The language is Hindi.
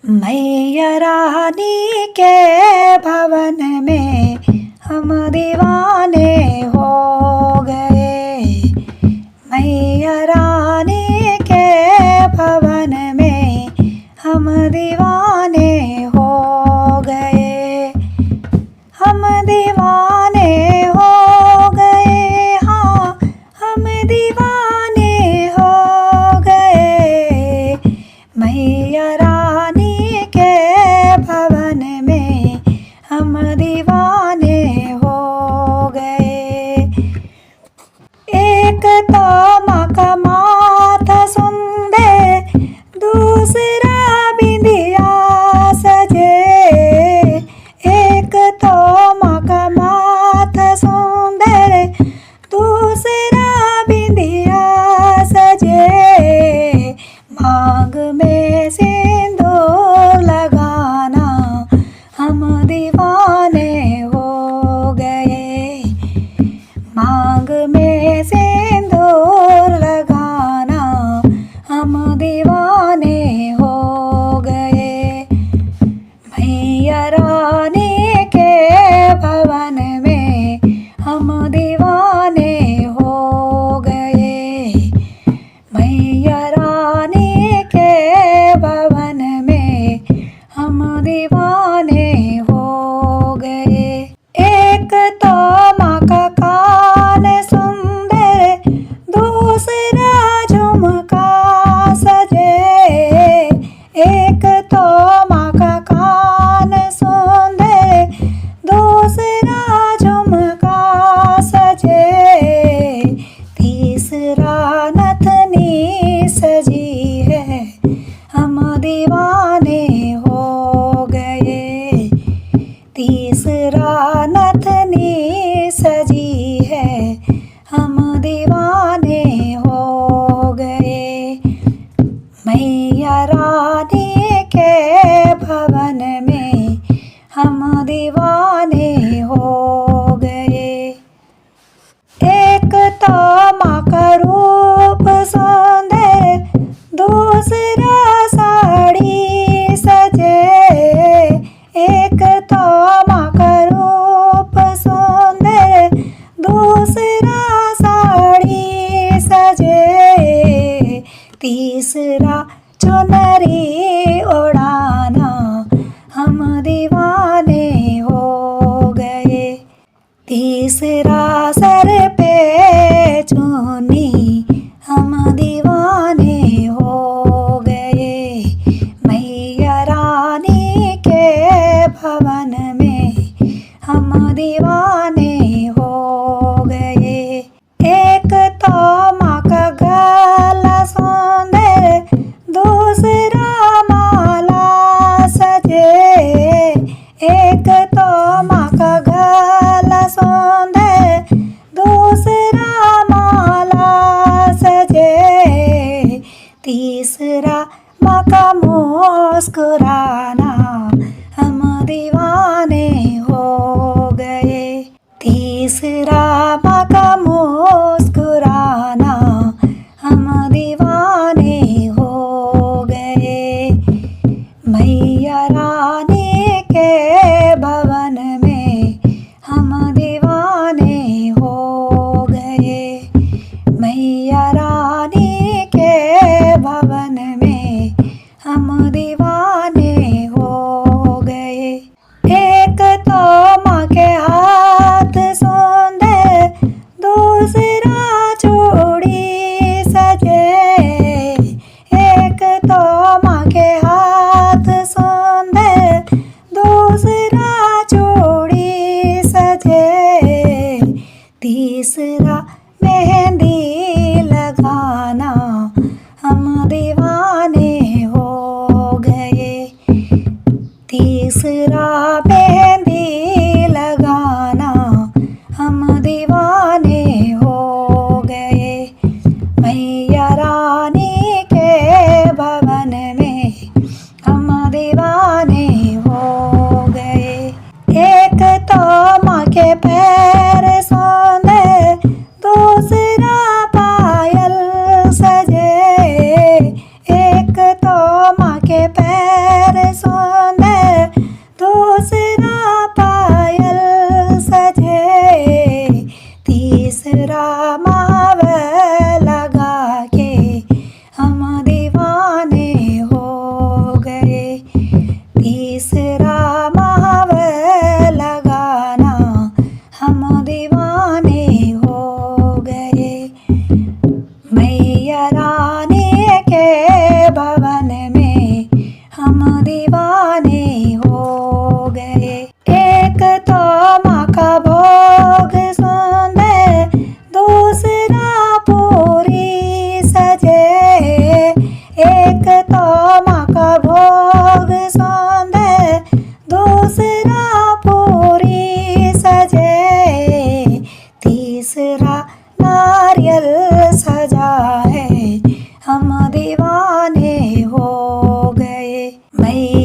मैया रानी के भवन में हम दीवाने हो गए। मैया रानी के भवन में हम दीवाने हो गए। हम दीवाने हो गए, हाँ हम दीवाने हो गए। मैया रानी के भवन में हम दीवाने हो गए। एक तो माँ का माथा सुंदर, दूसरा बिंदिया सजे। एक तो माँ का माथा सुंदर, दूसरा बिंदिया सजे। मांग में सिंदूर लगाना हम दीवाने हो गए। मांग में सिंदूर लगाना हम दीवाने हो गए। मैया रानी के भवन में हम दीवाने हो गए। मैया रानी के भवन में हम दीवाने हो गए। एक तो माँ का कान सुंदर, दूसरा झुमका सजे। एक तो माँ का कान सुंदर, दूसरा झुमका सजे। तीसरा नथनी सजी है, हम दीवाने हो गए। तीसरा नथनी सजी है, हम दीवाने हो गए। मैया रानी के भवन में हम दीवाने हो गए। एक तो माँ का रूप सुंदर, दूसरा साड़ी सजे। एक तो माँ का रूप सुंदर, दूसरा साड़ी सजे। तीसरा चुनरी उड़ाना हम दीवाने हो गए। तीसरा सर पे चुन्नी हम दीवाने हो गए। मैया रानी के भवन में हम दीवाने हो गए। एक तो माँ का गला सुंदर, दूसरा माला सजे। एक तो माँ का गला सुंदर, दूसरा माला सजे। तीसरा माँ का मुस्कुराना हम दीवाने हो गए। तीसरा माँ का मुस्कुराना हम दीवाने हो गए। मैया रानी के भवन में हम दीवाने हो गए। मैया रानी के भवन में हम दीवाने हो गए। एक तो माँ के हाथ सुंदर, दूसरा चूड़ी सजे। एक तो माँ के हाथ सुंदर, दूसरा चूड़ी सजे। तीसरा मेहंदी लगाना हम दीवाने हो गए। तीसरा मेहंदी लगाना हम दीवाने हो गए। मैया रानी के भवन में हम दीवाने हो गए। एक तो माँ के पैर सुंदर, दूसरा पायल सजे। एक तो माँ के पैर हम दीवाने हो गए। एक तो माँ का भोग सुंदर, दूसरा पूरी सजे। एक तो माँ का भोग सुंदर, दूसरा पूरी सजे। तीसरा नारियल सजा है, हम दीवाने हो गए। मैया